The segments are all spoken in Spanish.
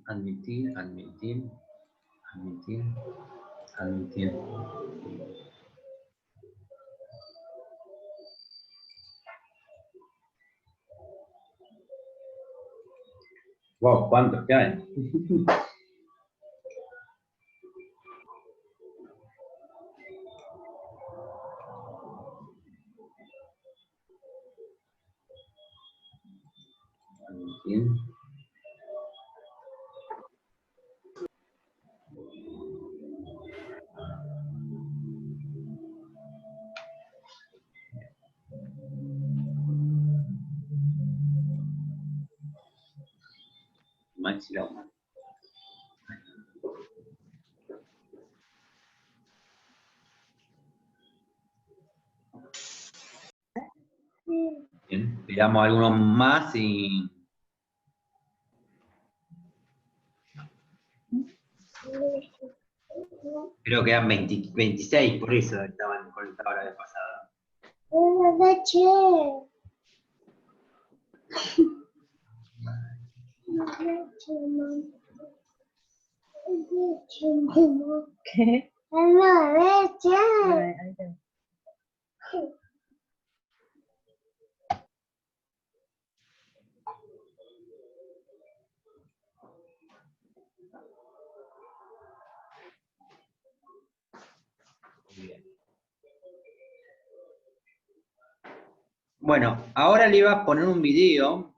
Admitir, admitir, admitir, admitir. Wow, ¿cuántos que hay? Admitir. Maxi Lauma. Bien, miramos algunos más y... Creo que eran 20, 26, por eso estaban conectados la vez pasada. ¿Qué? Bien. Bueno, ahora le iba a poner un video.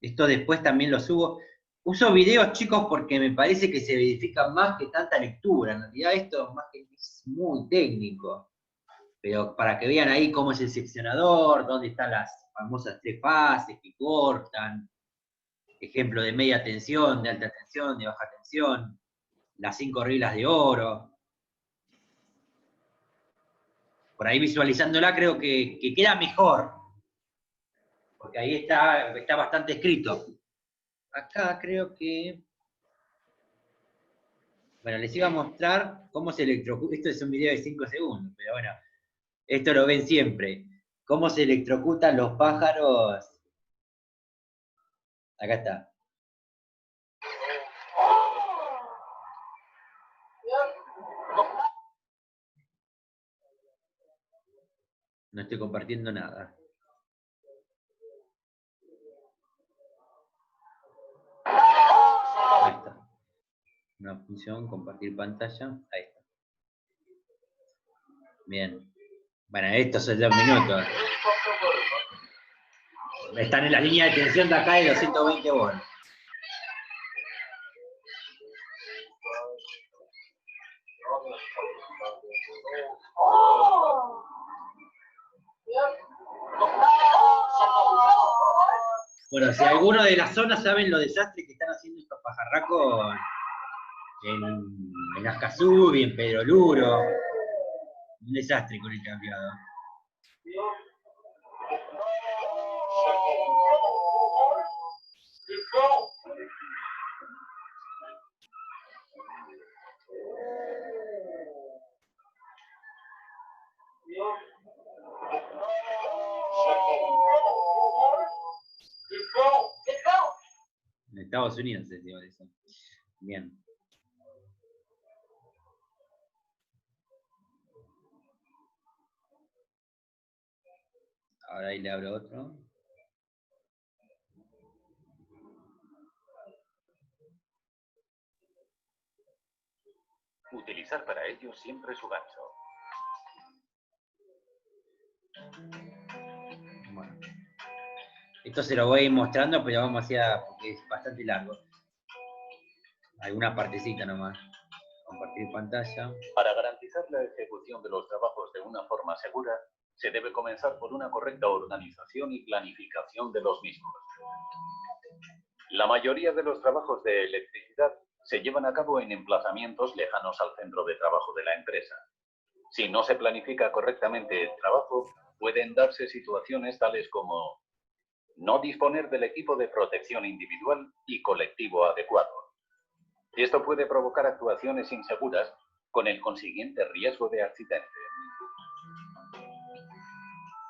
Esto después también lo subo. Uso videos, chicos, porque me parece que se verifican más que tanta lectura. En realidad esto más que es muy técnico. Pero para que vean ahí cómo es el seccionador, dónde están las famosas 3 fases que cortan, ejemplo de media tensión, de alta tensión, de baja tensión, las 5 reglas de oro. Por ahí visualizándola creo que queda mejor, porque ahí está bastante escrito. Acá creo que... Bueno, les iba a mostrar cómo se electrocuta. Esto es un video de 5 segundos, pero bueno, esto lo ven siempre. Cómo se electrocutan los pájaros. Acá está. No estoy compartiendo nada. Ahí está. Una función, compartir pantalla. Ahí está. Bien. Bueno, estos son 2 minutos. Están en la línea de tensión de acá de 220 volts. Bueno, si alguno de las zonas saben los desastres que están haciendo estos pajarracos en Azcazú y en Pedro Luro, un desastre con el cambiado. En Estados Unidos se dio eso. Bien. Ahora ahí le abro otro. Utilizar para ello siempre su gancho. Bueno. Esto se lo voy a ir mostrando, pero vamos hacia, porque es bastante largo. alguna partecita nomás. Compartir pantalla. Para garantizar la ejecución de los trabajos de una forma segura, se debe comenzar por una correcta organización y planificación de los mismos. La mayoría de los trabajos de electricidad se llevan a cabo en emplazamientos lejanos al centro de trabajo de la empresa. Si no se planifica correctamente el trabajo, pueden darse situaciones tales como no disponer del equipo de protección individual y colectivo adecuado. Esto puede provocar actuaciones inseguras con el consiguiente riesgo de accidente.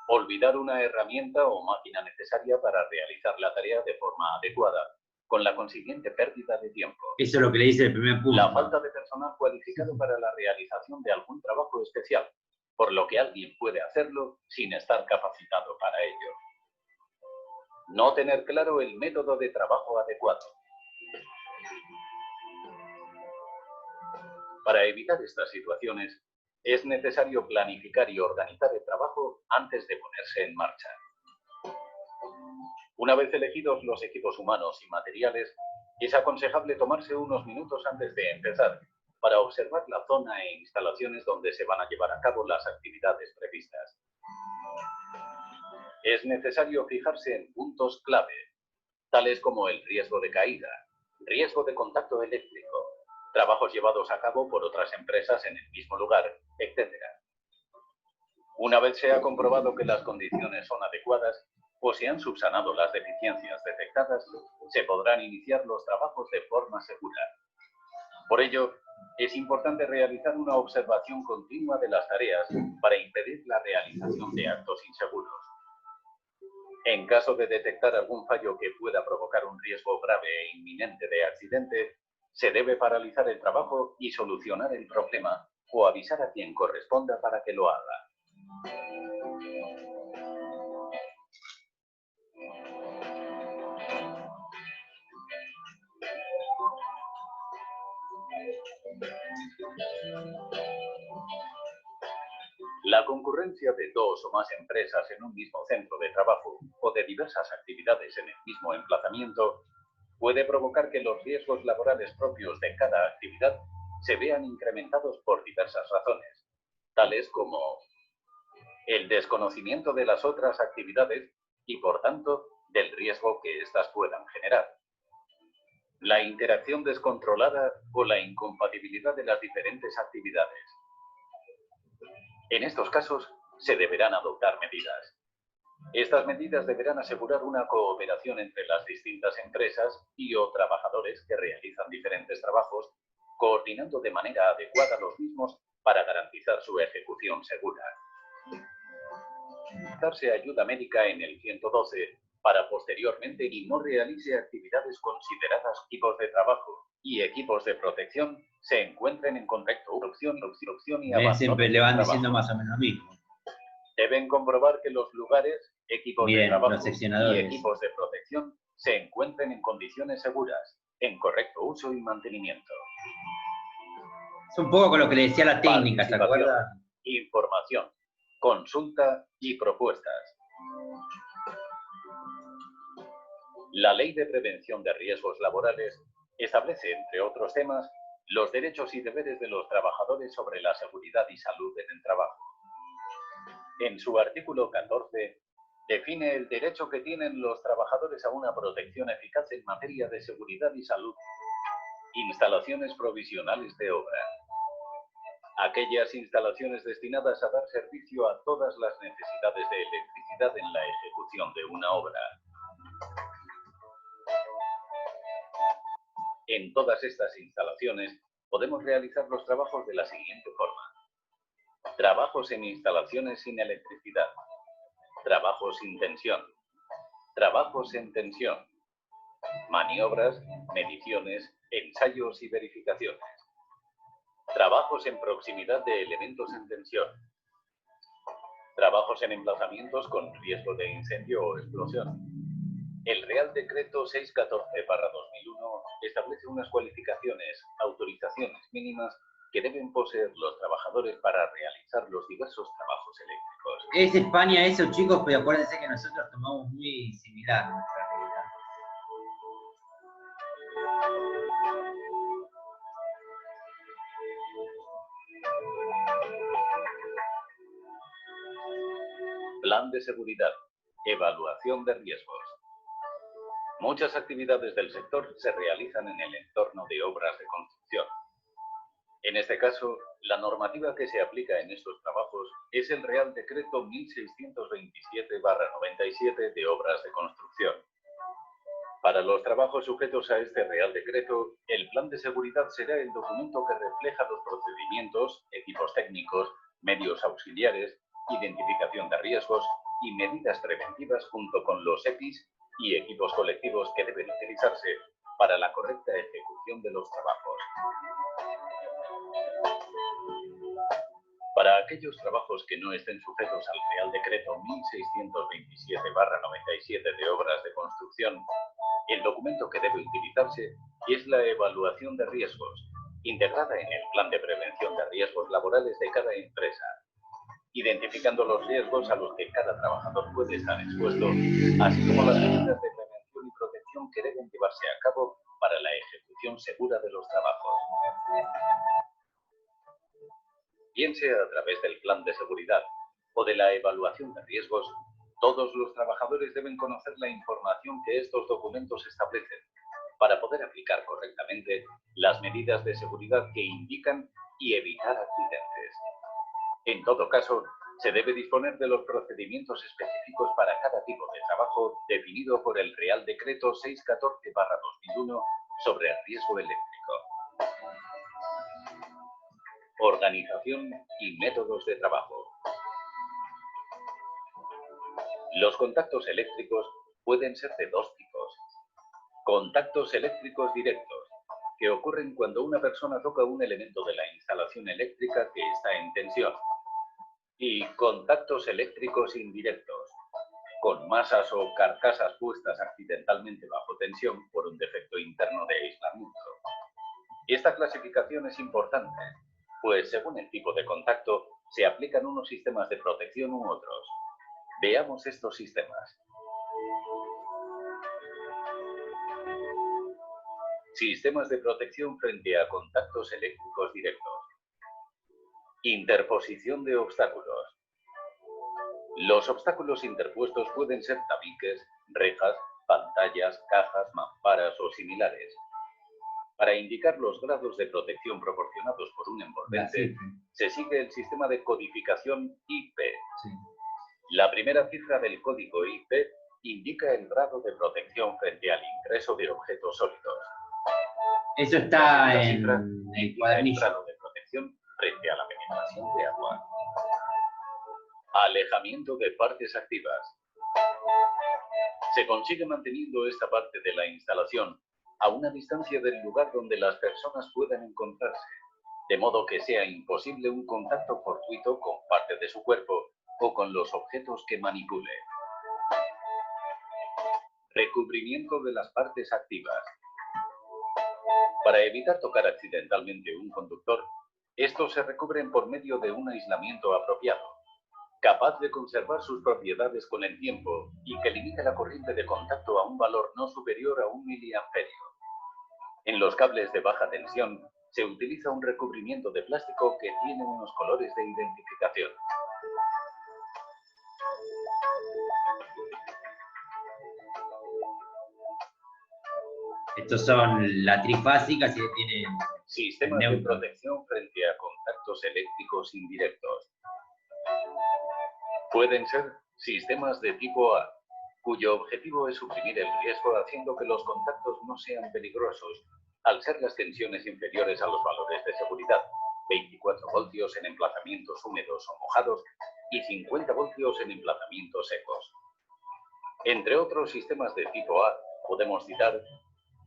Olvidar una herramienta o máquina necesaria para realizar la tarea de forma adecuada, con la consiguiente pérdida de tiempo. Eso es lo que le dice el primer punto. La falta de personal cualificado para la realización de algún trabajo especial, por lo que alguien puede hacerlo sin estar capacitado para ello. No tener claro el método de trabajo adecuado. Para evitar estas situaciones, es necesario planificar y organizar el trabajo antes de ponerse en marcha. Una vez elegidos los equipos humanos y materiales, es aconsejable tomarse unos minutos antes de empezar para observar la zona e instalaciones donde se van a llevar a cabo las actividades previstas. Es necesario fijarse en puntos clave, tales como el riesgo de caída, riesgo de contacto eléctrico, trabajos llevados a cabo por otras empresas en el mismo lugar, etc. Una vez se ha comprobado que las condiciones son adecuadas o se han subsanado las deficiencias detectadas, se podrán iniciar los trabajos de forma segura. Por ello, es importante realizar una observación continua de las tareas para impedir la realización de actos inseguros. En caso de detectar algún fallo que pueda provocar un riesgo grave e inminente de accidente, se debe paralizar el trabajo y solucionar el problema o avisar a quien corresponda para que lo haga. La concurrencia de dos o más empresas en un mismo centro de trabajo o de diversas actividades en el mismo emplazamiento puede provocar que los riesgos laborales propios de cada actividad se vean incrementados por diversas razones, tales como el desconocimiento de las otras actividades y, por tanto, del riesgo que éstas puedan generar, la interacción descontrolada o la incompatibilidad de las diferentes actividades. En estos casos, se deberán adoptar medidas. Estas medidas deberán asegurar una cooperación entre las distintas empresas y o trabajadores que realizan diferentes trabajos, coordinando de manera adecuada los mismos para garantizar su ejecución segura. Darse ayuda médica en el 112 para posteriormente y no realice actividades consideradas equipos de trabajo y equipos de protección se encuentren en contacto obstrucción y abandono. Siempre le van diciendo más o menos lo mismo. Deben comprobar que los lugares, equipos de trabajo y equipos de protección se encuentren en condiciones seguras, en correcto uso y mantenimiento. Es un poco con lo que le decía la técnica, ¿se acuerda? Información, consulta y propuestas. La Ley de Prevención de Riesgos Laborales establece, entre otros temas, los derechos y deberes de los trabajadores sobre la seguridad y salud en el trabajo. En su artículo 14, define el derecho que tienen los trabajadores a una protección eficaz en materia de seguridad y salud. Instalaciones provisionales de obra. Aquellas instalaciones destinadas a dar servicio a todas las necesidades de electricidad en la ejecución de una obra. En todas estas instalaciones podemos realizar los trabajos de la siguiente forma. Trabajos en instalaciones sin electricidad. Trabajos sin tensión. Trabajos en tensión. Maniobras, mediciones, ensayos y verificaciones. Trabajos en proximidad de elementos en tensión. Trabajos en emplazamientos con riesgo de incendio o explosión. El Real Decreto 614/2001 establece unas cualificaciones, autorizaciones mínimas que deben poseer los trabajadores para realizar los diversos trabajos eléctricos. Es España eso, chicos, pero acuérdense que nosotros tomamos muy similar nuestra realidad. Plan de seguridad. Evaluación de riesgos. Muchas actividades del sector se realizan en el entorno de obras de construcción. En este caso, la normativa que se aplica en estos trabajos es el Real Decreto 1627/97 de Obras de Construcción. Para los trabajos sujetos a este Real Decreto, el Plan de Seguridad será el documento que refleja los procedimientos, equipos técnicos, medios auxiliares, identificación de riesgos y medidas preventivas junto con los EPIs y equipos colectivos que deben utilizarse para la correcta ejecución de los trabajos. Para aquellos trabajos que no estén sujetos al Real Decreto 1627/97 de Obras de Construcción, el documento que debe utilizarse es la evaluación de riesgos, integrada en el Plan de Prevención de Riesgos Laborales de cada empresa, identificando los riesgos a los que cada trabajador puede estar expuesto, así como las medidas de prevención y protección que deben llevarse a cabo para la ejecución segura de los trabajos. Bien sea a través del plan de seguridad o de la evaluación de riesgos, todos los trabajadores deben conocer la información que estos documentos establecen para poder aplicar correctamente las medidas de seguridad que indican y evitar accidentes. En todo caso, se debe disponer de los procedimientos específicos para cada tipo de trabajo definido por el Real Decreto 614/2001 sobre el riesgo eléctrico. Organización y métodos de trabajo. Los contactos eléctricos pueden ser de dos tipos. Contactos eléctricos directos, que ocurren cuando una persona toca un elemento de la instalación eléctrica que está en tensión. Y contactos eléctricos indirectos, con masas o carcasas puestas accidentalmente bajo tensión por un defecto interno de aislamiento. Esta clasificación es importante, pues según el tipo de contacto, se aplican unos sistemas de protección u otros. Veamos estos sistemas. Sistemas de protección frente a contactos eléctricos directos. Interposición de obstáculos. Los obstáculos interpuestos pueden ser tabiques, rejas, pantallas, cajas, mamparas o similares. Para indicar los grados de protección proporcionados por un envolvente, se sigue el sistema de codificación IP. Sí. La primera cifra del código IP indica el grado de protección frente al ingreso de objetos sólidos. Eso está en cifra el indica el cuadernillo. grado de protección frente a la penetración de agua. Alejamiento de partes activas. Se consigue manteniendo esta parte de la instalación a una distancia del lugar donde las personas puedan encontrarse, de modo que sea imposible un contacto fortuito con parte de su cuerpo o con los objetos que manipule. Recubrimiento de las partes activas. Para evitar tocar accidentalmente un conductor, estos se recubren por medio de un aislamiento apropiado, capaz de conservar sus propiedades con el tiempo y que limite la corriente de contacto a un valor no superior a 1 miliamperio. En los cables de baja tensión se utiliza un recubrimiento de plástico que tiene unos colores de identificación. Estos son la trifásica, si tienen Sistemas de protección frente a contactos eléctricos indirectos. Pueden ser sistemas de tipo A, cuyo objetivo es suprimir el riesgo haciendo que los contactos no sean peligrosos, al ser las tensiones inferiores a los valores de seguridad, 24 voltios en emplazamientos húmedos o mojados y 50 voltios en emplazamientos secos. Entre otros sistemas de tipo A, podemos citar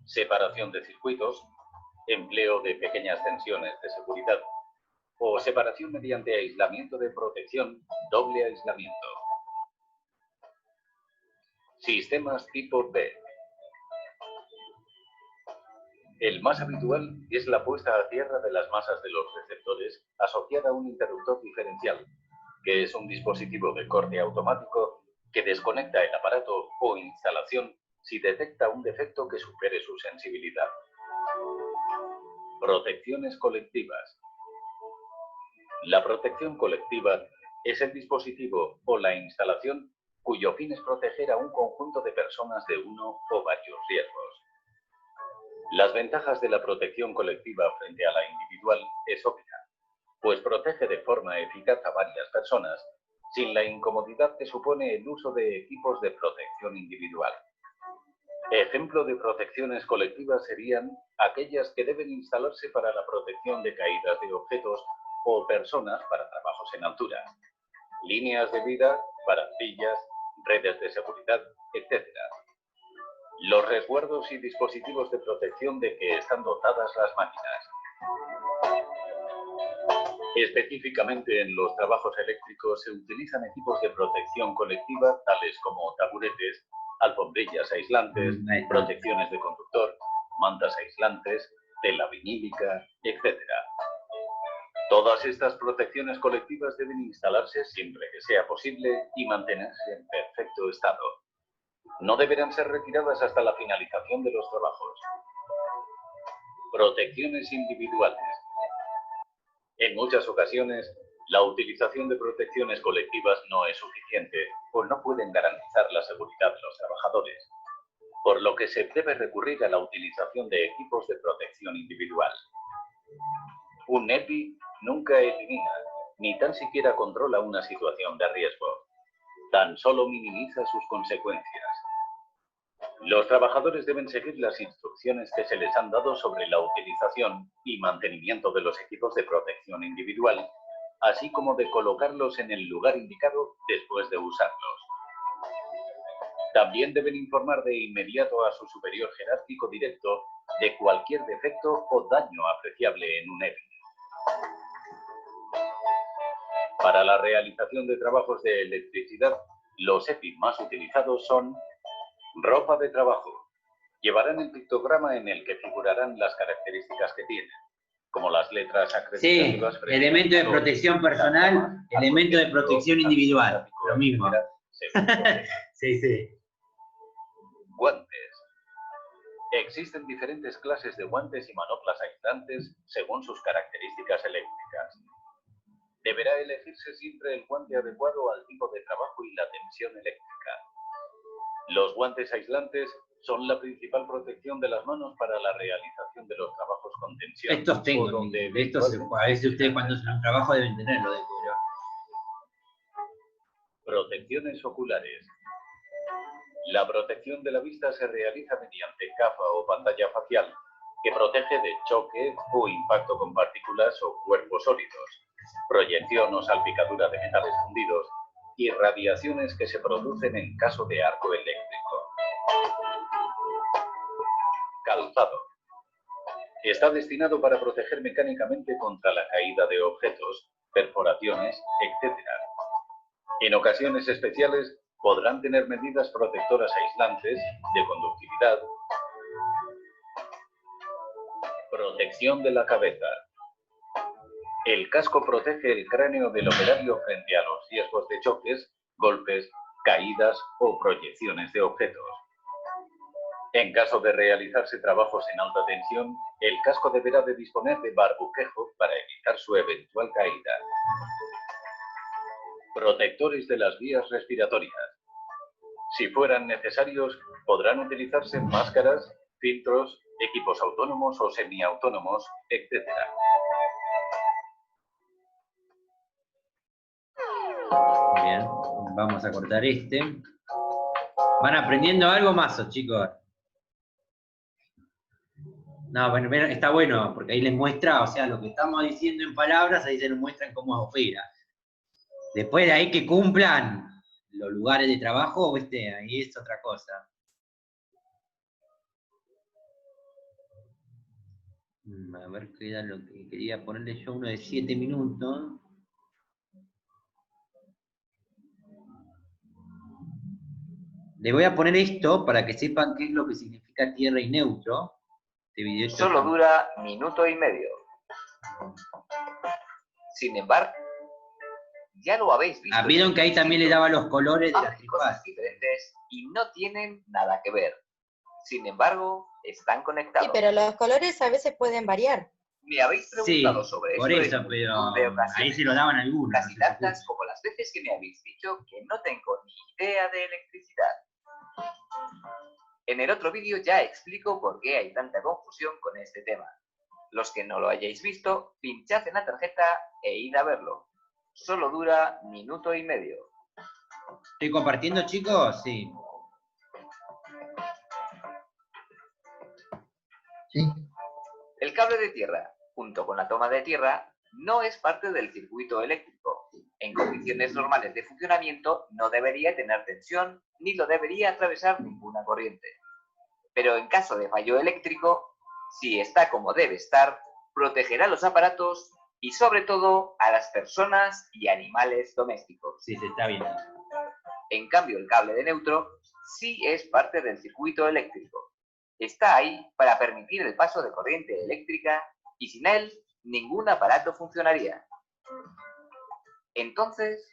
separación de circuitos, empleo de pequeñas tensiones de seguridad o separación mediante aislamiento de protección, doble aislamiento. Sistemas tipo B. El más habitual es la puesta a tierra de las masas de los receptores asociada a un interruptor diferencial, que es un dispositivo de corte automático que desconecta el aparato o instalación si detecta un defecto que supere su sensibilidad. Protecciones colectivas. La protección colectiva es el dispositivo o la instalación cuyo fin es proteger a un conjunto de personas de uno o varios riesgos. Las ventajas de la protección colectiva frente a la individual es obvia, pues protege de forma eficaz a varias personas, sin la incomodidad que supone el uso de equipos de protección individual. Ejemplo de protecciones colectivas serían aquellas que deben instalarse para la protección de caídas de objetos o personas para trabajos en altura, líneas de vida, barandillas, redes de seguridad, etc. Los resguardos y dispositivos de protección de que están dotadas las máquinas. Específicamente en los trabajos eléctricos se utilizan equipos de protección colectiva tales como taburetes, alfombrillas aislantes, protecciones de conductor, mantas aislantes, tela vinílica, etc. Todas estas protecciones colectivas deben instalarse siempre que sea posible y mantenerse en perfecto estado. No deberán ser retiradas hasta la finalización de los trabajos. Protecciones individuales. En muchas ocasiones, la utilización de protecciones colectivas no es suficiente o no pueden garantizar la seguridad de los trabajadores, por lo que se debe recurrir a la utilización de equipos de protección individual. Un EPI nunca elimina, ni tan siquiera controla una situación de riesgo, tan solo minimiza sus consecuencias. Los trabajadores deben seguir las instrucciones que se les han dado sobre la utilización y mantenimiento de los equipos de protección individual, así como de colocarlos en el lugar indicado después de usarlos. También deben informar de inmediato a su superior jerárquico directo de cualquier defecto o daño apreciable en un EPI. Para la realización de trabajos de electricidad, los EPI más utilizados son ropa de trabajo. Llevarán el pictograma en el que figurarán las características que tienen, como las letras acreditativas. Sí, elemento de protección personal, elemento de protección individual, lo mismo. Sí, sí. Guantes. Existen diferentes clases de guantes y manoplas aislantes según sus características eléctricas. Deberá elegirse siempre el guante adecuado al tipo de trabajo y la tensión eléctrica. Los guantes aislantes son la principal protección de las manos para la realización de los trabajos con tensión. Estos tengo, estos a veces ustedes cuando hacen un trabajo deben tenerlo de cuero. Protecciones oculares. La protección de la vista se realiza mediante gafa o pantalla facial, que protege de choque o impacto con partículas o cuerpos sólidos, proyección o salpicadura de metales fundidos y radiaciones que se producen en caso de arco eléctrico. Calzado. Está destinado para proteger mecánicamente contra la caída de objetos, perforaciones, etc. En ocasiones especiales podrán tener medidas protectoras aislantes, de conductividad. Protección de la cabeza. El casco protege el cráneo del operario frente a los riesgos de choques, golpes, caídas o proyecciones de objetos. En caso de realizarse trabajos en alta tensión, el casco deberá de disponer de barbuquejo para evitar su eventual caída. Protectores de las vías respiratorias. Si fueran necesarios, podrán utilizarse máscaras, filtros, equipos autónomos o semiautónomos, etc. Bien, vamos a cortar este. ¿Van aprendiendo algo más, chicos? No, bueno, está bueno, porque ahí les muestra, o sea, lo que estamos diciendo en palabras, ahí se nos muestran cómo opera. Después de ahí que cumplan los lugares de trabajo, ¿viste? Ahí es otra cosa. A ver qué era lo que quería ponerle yo, uno de 7 minutos. Le voy a poner esto para que sepan qué es lo que significa tierra y neutro. Este video solo dura minuto y medio. Sin embargo, ya lo habéis visto. Vieron que ahí también le daba los colores de las cosas diferentes y no tienen nada que ver. Sin embargo, están conectados. Sí, pero los colores a veces pueden variar. Me habéis Sí, preguntado sobre por esto eso, en pero multitud de ahí ocasiones, se lo daban algunos. casi No sé por qué. tantas como las veces que me habéis dicho que no tengo ni idea de electricidad. En el otro vídeo ya explico por qué hay tanta confusión con este tema. Los que no lo hayáis visto, pinchad en la tarjeta e id a verlo. Solo dura 1,5 minutos. ¿Estoy compartiendo, chicos? Sí. Sí, El cable de tierra, junto con la toma de tierra, no es parte del circuito eléctrico. En condiciones normales de funcionamiento no debería tener tensión ni lo debería atravesar ninguna corriente. Pero en caso de fallo eléctrico, si está como debe estar, protegerá los aparatos y sobre todo a las personas y animales domésticos. Sí, se está viendo. En cambio, el cable de neutro sí es parte del circuito eléctrico. Está ahí para permitir el paso de corriente eléctrica y sin él ningún aparato funcionaría. Entonces,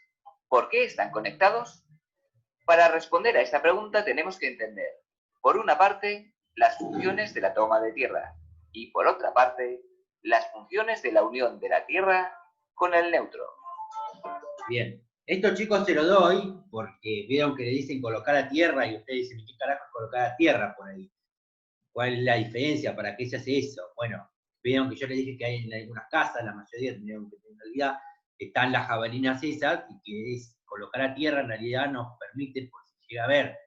¿por qué están conectados? Para responder a esta pregunta tenemos que entender, por una parte, las funciones de la toma de tierra y por otra parte, las funciones de la unión de la tierra con el neutro. Bien. Esto, chicos, se lo doy porque vieron que le dicen colocar a tierra y ustedes dicen, ¿qué carajo es colocar a tierra por ahí? ¿Cuál es la diferencia? ¿Para qué se hace eso? Bueno, vieron que yo les dije que hay en algunas casas, la mayoría tendrían que tener en realidad, están las jabalinas esas y que es colocar a tierra en realidad nos permite, por si llega a haber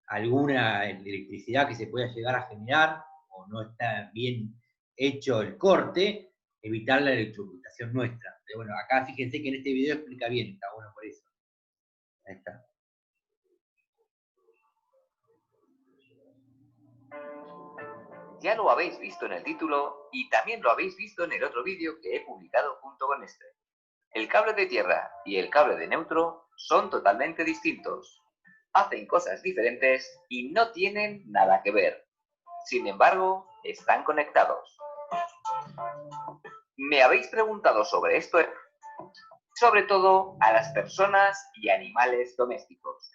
alguna electricidad que se pueda llegar a generar o no está bien hecho el corte, evitar la electrocutación nuestra. Pero bueno, acá fíjense que en este video explica bien, está bueno por eso. Ahí está. Ya lo habéis visto en el título y también lo habéis visto en el otro vídeo que he publicado junto con este. El cable de tierra y el cable de neutro son totalmente distintos. Hacen cosas diferentes y no tienen nada que ver. Sin embargo, están conectados. Me habéis preguntado sobre esto, sobre todo a las personas y animales domésticos.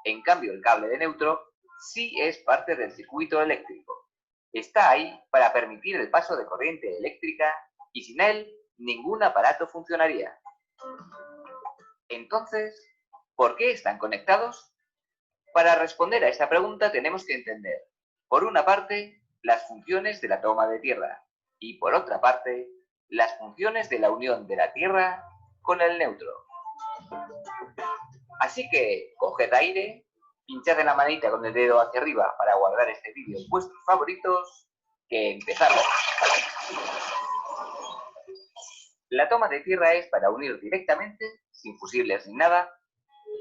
En cambio, el cable de neutro sí es parte del circuito eléctrico. Está ahí para permitir el paso de corriente eléctrica y sin él ningún aparato funcionaría. Entonces, ¿por qué están conectados? Para responder a esta pregunta tenemos que entender, por una parte, las funciones de la toma de tierra y por otra parte, las funciones de la unión de la tierra con el neutro. Así que coged aire, pinchad en la manita con el dedo hacia arriba para guardar este vídeo en vuestros favoritos, que empezamos. La toma de tierra es para unir directamente, sin fusibles ni nada,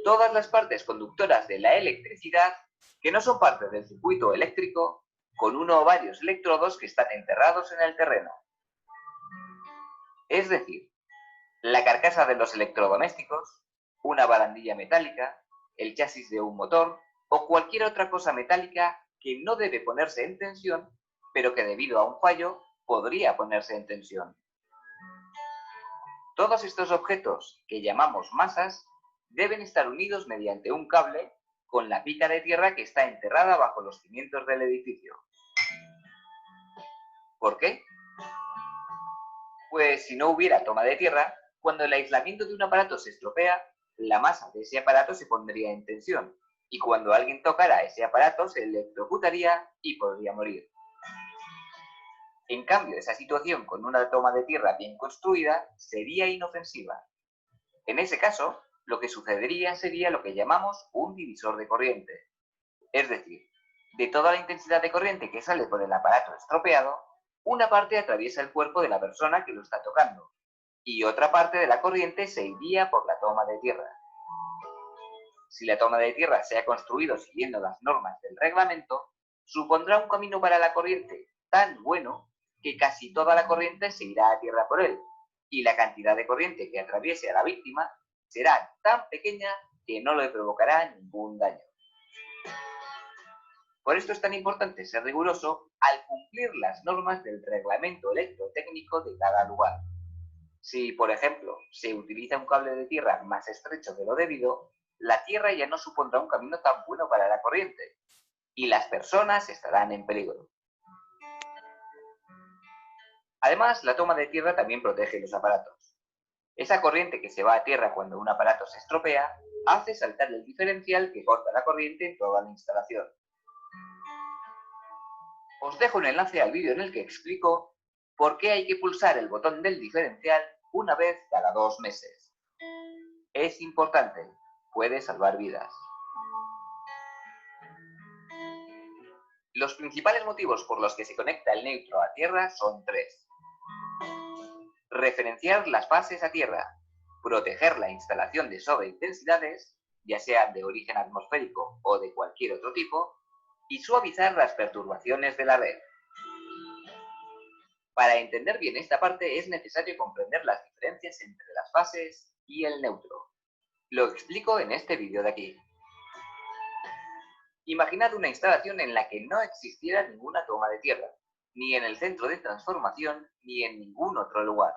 todas las partes conductoras de la electricidad que no son parte del circuito eléctrico con uno o varios electrodos que están enterrados en el terreno. Es decir, la carcasa de los electrodomésticos, una barandilla metálica, el chasis de un motor o cualquier otra cosa metálica que no debe ponerse en tensión, pero que debido a un fallo podría ponerse en tensión. Todos estos objetos, que llamamos masas, deben estar unidos mediante un cable con la pica de tierra que está enterrada bajo los cimientos del edificio. ¿Por qué? Pues si no hubiera toma de tierra, cuando el aislamiento de un aparato se estropea, la masa de ese aparato se pondría en tensión, y cuando alguien tocara ese aparato se electrocutaría y podría morir. En cambio, esa situación con una toma de tierra bien construida sería inofensiva. En ese caso, lo que sucedería sería lo que llamamos un divisor de corriente. Es decir, de toda la intensidad de corriente que sale por el aparato estropeado, una parte atraviesa el cuerpo de la persona que lo está tocando, y otra parte de la corriente se iría por la toma de tierra. Si la toma de tierra se ha construido siguiendo las normas del reglamento, supondrá un camino para la corriente tan bueno que casi toda la corriente se irá a tierra por él, y la cantidad de corriente que atraviese a la víctima será tan pequeña que no le provocará ningún daño. Por esto es tan importante ser riguroso al cumplir las normas del reglamento electrotécnico de cada lugar. Si, por ejemplo, se utiliza un cable de tierra más estrecho de lo debido, la tierra ya no supondrá un camino tan bueno para la corriente, y las personas estarán en peligro. Además, la toma de tierra también protege los aparatos. Esa corriente que se va a tierra cuando un aparato se estropea hace saltar el diferencial que corta la corriente en toda la instalación. Os dejo un enlace al vídeo en el que explico por qué hay que pulsar el botón del diferencial una vez cada 2 meses. Es importante, puede salvar vidas. Los principales motivos por los que se conecta el neutro a tierra son 3. Referenciar las fases a tierra, proteger la instalación de sobreintensidades, ya sea de origen atmosférico o de cualquier otro tipo, y suavizar las perturbaciones de la red. Para entender bien esta parte es necesario comprender las diferencias entre las fases y el neutro. Lo explico en este vídeo de aquí. Imaginad una instalación en la que no existiera ninguna toma de tierra, ni en el centro de transformación, ni en ningún otro lugar.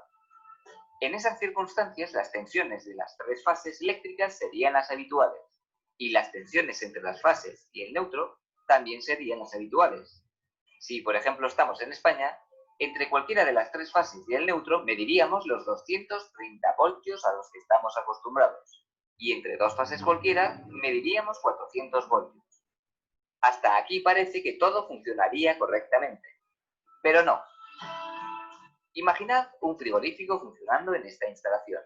En esas circunstancias, las tensiones de las 3 fases eléctricas serían las habituales, y las tensiones entre las fases y el neutro también serían las habituales. Si, por ejemplo, estamos en España, entre cualquiera de las 3 fases y el neutro mediríamos los 230 voltios a los que estamos acostumbrados, y entre 2 fases cualquiera mediríamos 400 voltios. Hasta aquí parece que todo funcionaría correctamente, pero no. Imaginad un frigorífico funcionando en esta instalación.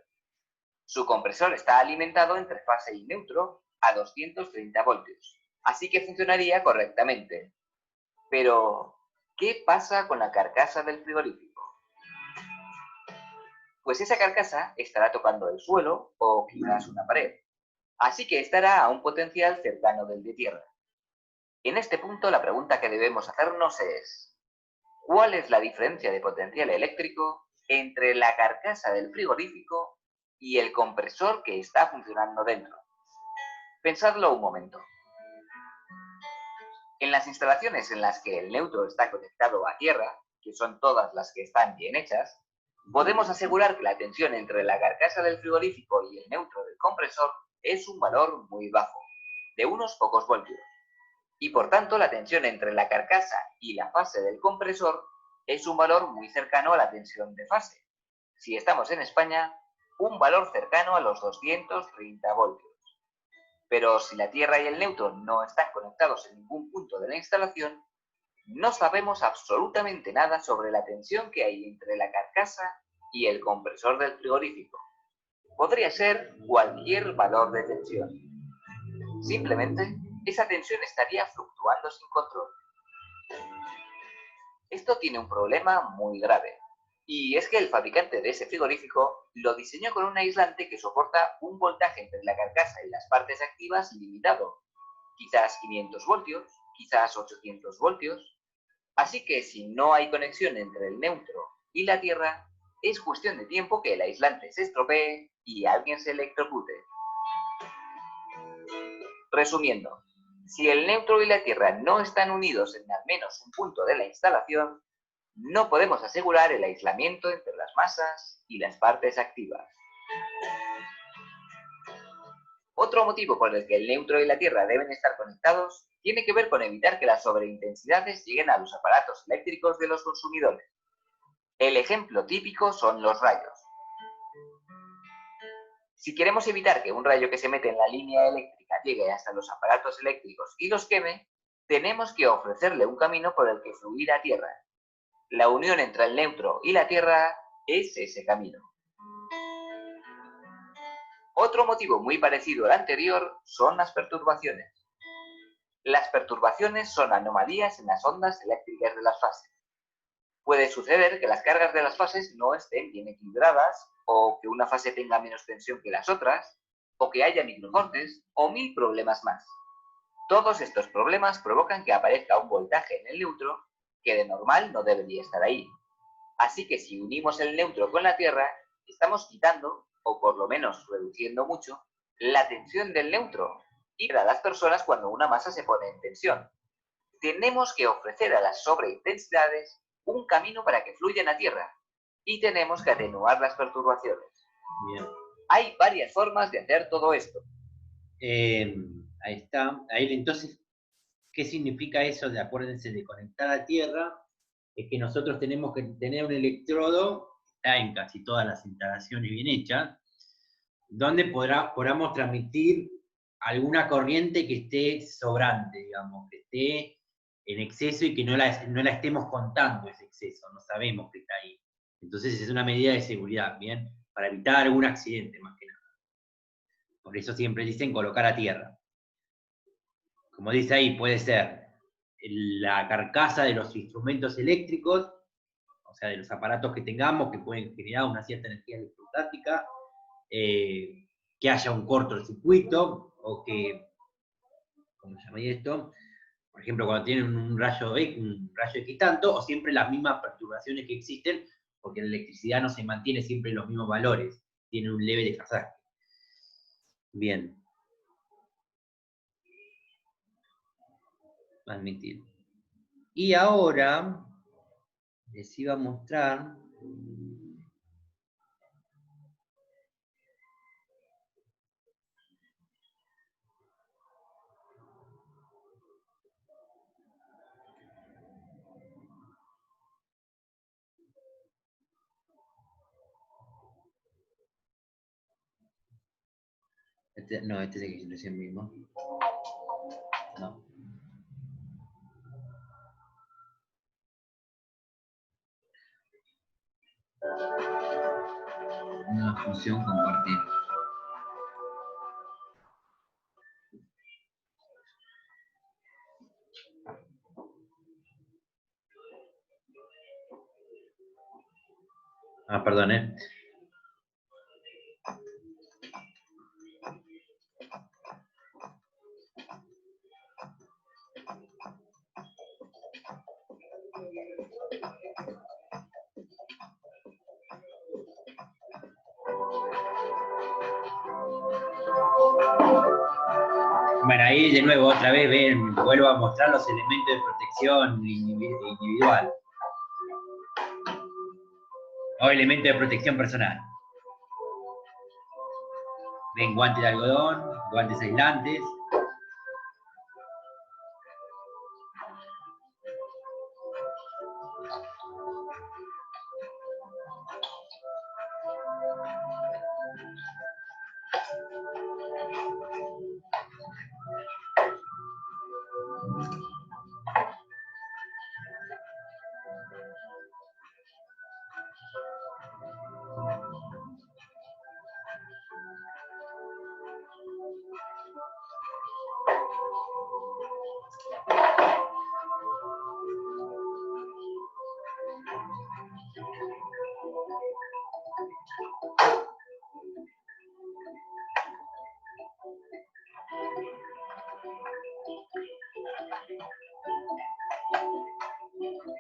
Su compresor está alimentado entre fase y neutro a 230 voltios, así que funcionaría correctamente. Pero, ¿qué pasa con la carcasa del frigorífico? Pues esa carcasa estará tocando el suelo o quizás una pared, así que estará a un potencial cercano del de tierra. En este punto la pregunta que debemos hacernos es: ¿cuál es la diferencia de potencial eléctrico entre la carcasa del frigorífico y el compresor que está funcionando dentro? Pensadlo un momento. En las instalaciones en las que el neutro está conectado a tierra, que son todas las que están bien hechas, podemos asegurar que la tensión entre la carcasa del frigorífico y el neutro del compresor es un valor muy bajo, de unos pocos voltios. Y por tanto la tensión entre la carcasa y la fase del compresor es un valor muy cercano a la tensión de fase. Si estamos en España, un valor cercano a los 230 voltios. Pero si la tierra y el neutro no están conectados en ningún punto de la instalación, no sabemos absolutamente nada sobre la tensión que hay entre la carcasa y el compresor del frigorífico. Podría ser cualquier valor de tensión. Simplemente, esa tensión estaría fluctuando sin control. Esto tiene un problema muy grave, y es que el fabricante de ese frigorífico lo diseñó con un aislante que soporta un voltaje entre la carcasa y las partes activas limitado, quizás 500 voltios, quizás 800 voltios, así que si no hay conexión entre el neutro y la tierra, es cuestión de tiempo que el aislante se estropee y alguien se electrocute. Resumiendo, si el neutro y la tierra no están unidos en al menos un punto de la instalación, no podemos asegurar el aislamiento entre las masas y las partes activas. Otro motivo por el que el neutro y la tierra deben estar conectados tiene que ver con evitar que las sobreintensidades lleguen a los aparatos eléctricos de los consumidores. El ejemplo típico son los rayos. Si queremos evitar que un rayo que se mete en la línea eléctrica llegue hasta los aparatos eléctricos y los queme, tenemos que ofrecerle un camino por el que fluir a tierra. La unión entre el neutro y la tierra es ese camino. Otro motivo muy parecido al anterior son las perturbaciones. Las perturbaciones son anomalías en las ondas eléctricas de las fases. Puede suceder que las cargas de las fases no estén bien equilibradas, o que una fase tenga menos tensión que las otras, o que haya microcortes, o 1000 problemas más. Todos estos problemas provocan que aparezca un voltaje en el neutro que de normal no debería estar ahí. Así que si unimos el neutro con la tierra, estamos quitando, o por lo menos reduciendo mucho, la tensión del neutro y a las personas cuando una masa se pone en tensión. Tenemos que ofrecer a las sobreintensidades un camino para que fluyan a tierra y tenemos que atenuar las perturbaciones. Bien. Hay varias formas de hacer todo esto. Ahí está. Ahí entonces, ¿qué significa eso de, acuérdense, de conectar a tierra? es que nosotros tenemos que tener un electrodo, está en casi todas las instalaciones bien hechas, donde podamos transmitir alguna corriente que esté sobrante, digamos, que esté en exceso y que no la estemos contando ese exceso, no sabemos que está ahí. Entonces es una medida de seguridad, ¿bien? Para evitar algún accidente, más que nada. Por eso siempre dicen colocar a tierra. Como dice ahí, puede ser la carcasa de los instrumentos eléctricos, o sea, de los aparatos que tengamos que pueden generar una cierta energía electrostática, que haya un cortocircuito, o que, ¿cómo se llama esto? Por ejemplo, cuando tienen un rayo X tanto, o siempre las mismas perturbaciones que existen, porque la electricidad no se mantiene siempre en los mismos valores, tiene un leve desfasaje. Bien. Admitir. Y ahora les iba a mostrar no, este es el que recién mismo. No. Una función compartir. Perdón, Bueno, ahí de nuevo otra vez vuelvo a mostrar los elementos de protección individual. O elementos de protección personal. Ven, guantes de algodón, guantes aislantes.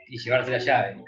Y llevarse la llave.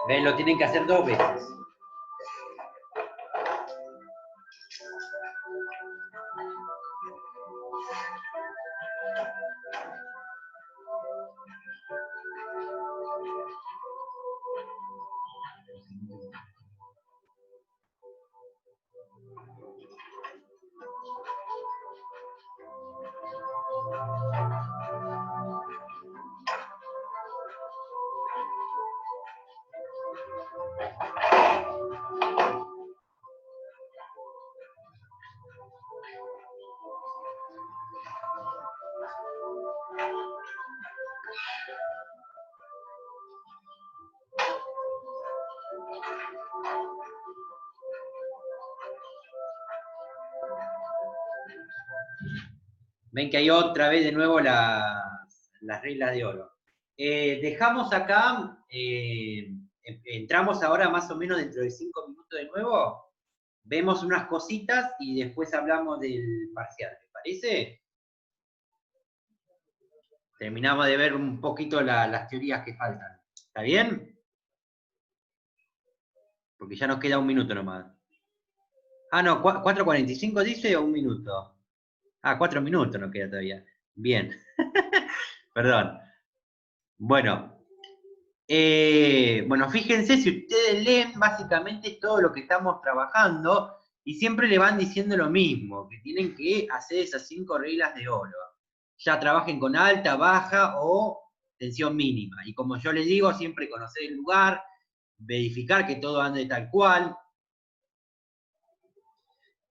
¿Ven? Lo tienen que hacer 2 veces. Ven que hay otra vez de nuevo las reglas de oro. Dejamos acá, entramos ahora más o menos dentro de 5 minutos de nuevo. vemos unas cositas y después hablamos del parcial, ¿te parece? Terminamos de ver un poquito las teorías que faltan. ¿Está bien? Porque ya nos queda un minuto nomás. Ah, no, 4:45 dice o un minuto. Ah, 4 minutos nos queda todavía. Bien. Perdón. Bueno. Bueno, fíjense, si ustedes leen básicamente todo lo que estamos trabajando y siempre le van diciendo lo mismo, que tienen que hacer esas 5 reglas de oro. Ya trabajen con alta, baja o tensión mínima. Y como yo les digo, siempre conocer el lugar, verificar que todo ande tal cual.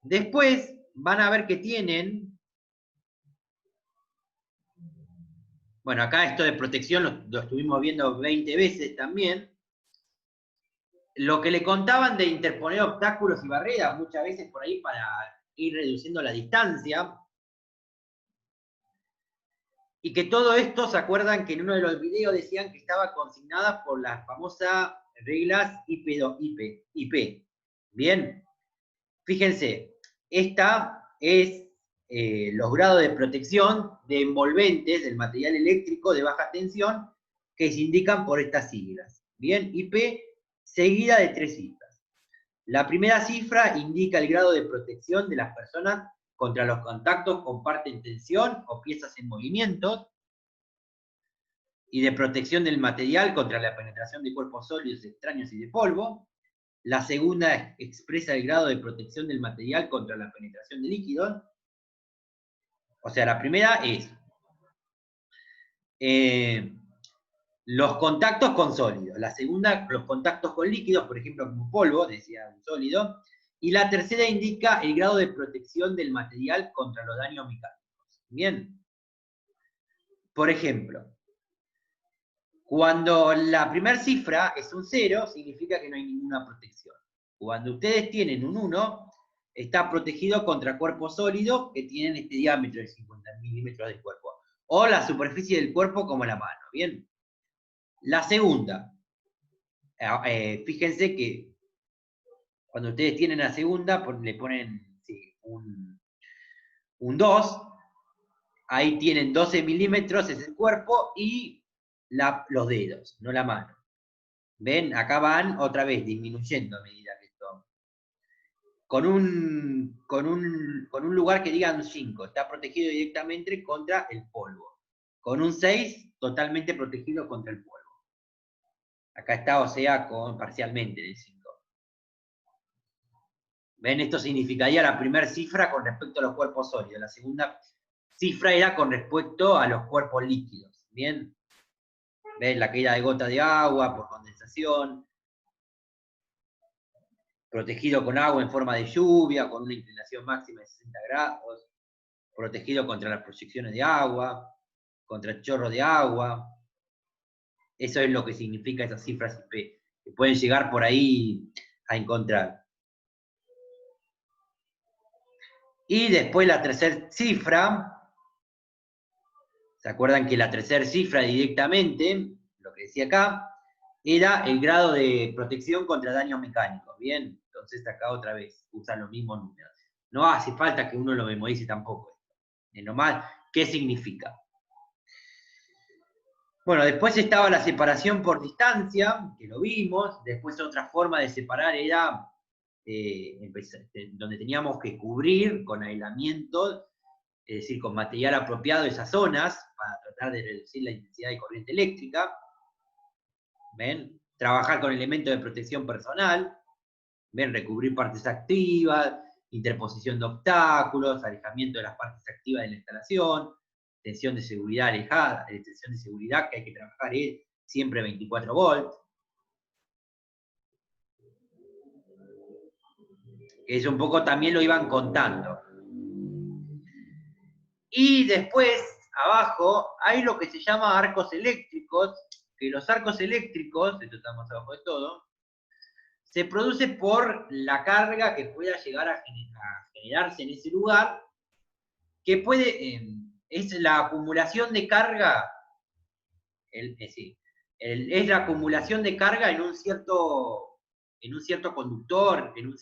Después van a ver que tienen, bueno, acá esto de protección lo estuvimos viendo 20 veces también. Lo que le contaban de interponer obstáculos y barreras, muchas veces por ahí para ir reduciendo la distancia. Y que todo esto, ¿se acuerdan que en uno de los videos decían que estaba consignada por las famosas reglas IP? Bien, fíjense, esta es los grados de protección de envolventes del material eléctrico de baja tensión que se indican por estas siglas. Bien, IP seguida de 3 cifras. La primera cifra indica el grado de protección de las personas contra los contactos con parte en tensión o piezas en movimiento, y de protección del material contra la penetración de cuerpos sólidos, extraños y de polvo. La segunda expresa el grado de protección del material contra la penetración de líquidos. O sea, la primera es los contactos con sólidos. La segunda, los contactos con líquidos, por ejemplo, como polvo, decía un sólido. Y la tercera indica el grado de protección del material contra los daños mecánicos. Bien. Por ejemplo, cuando la primera cifra es un 0, significa que no hay ninguna protección. Cuando ustedes tienen un 1, está protegido contra cuerpos sólidos que tienen este diámetro de 50 milímetros de cuerpo. O la superficie del cuerpo como la mano, ¿bien? La segunda, fíjense que cuando ustedes tienen la segunda, le ponen sí, un 2, ahí tienen 12 milímetros, es el cuerpo, y los dedos, no la mano. ¿Ven? Acá van otra vez disminuyendo a medida que esto. Con un lugar que digan 5, está protegido directamente contra el polvo. Con un 6, totalmente protegido contra el polvo. Acá está, o sea, parcialmente del 5. ¿Ven? Esto significaría la primera cifra con respecto a los cuerpos sólidos. La segunda cifra era con respecto a los cuerpos líquidos. ¿Bien? ¿Ven? La caída de gota de agua por condensación. Protegido con agua en forma de lluvia, con una inclinación máxima de 60 grados. Protegido contra las proyecciones de agua, contra el chorro de agua. Eso es lo que significa esas cifras IP, que pueden llegar por ahí a encontrar. Y después la tercera cifra, ¿se acuerdan que la tercera cifra directamente, lo que decía acá, era el grado de protección contra daños mecánicos? Bien, entonces acá otra vez usan los mismos números. No hace falta que uno lo memorice tampoco. Es nomás, ¿qué significa? Bueno, después estaba la separación por distancia, que lo vimos. Después otra forma de separar era donde teníamos que cubrir con aislamiento, es decir, con material apropiado esas zonas, para tratar de reducir la intensidad de corriente eléctrica. ¿Ven? Trabajar con elementos de protección personal. ¿Ven? Recubrir partes activas, interposición de obstáculos, alejamiento de las partes activas de la instalación, tensión de seguridad alejada, tensión de seguridad que hay que trabajar es siempre 24 volts. Eso un poco también lo iban contando. Y después, abajo, hay lo que se llama arcos eléctricos, que los arcos eléctricos, esto está más abajo de todo, se produce por la carga que pueda llegar a generarse en ese lugar, que puede, es la acumulación de carga, es la acumulación de carga en un cierto conductor, en un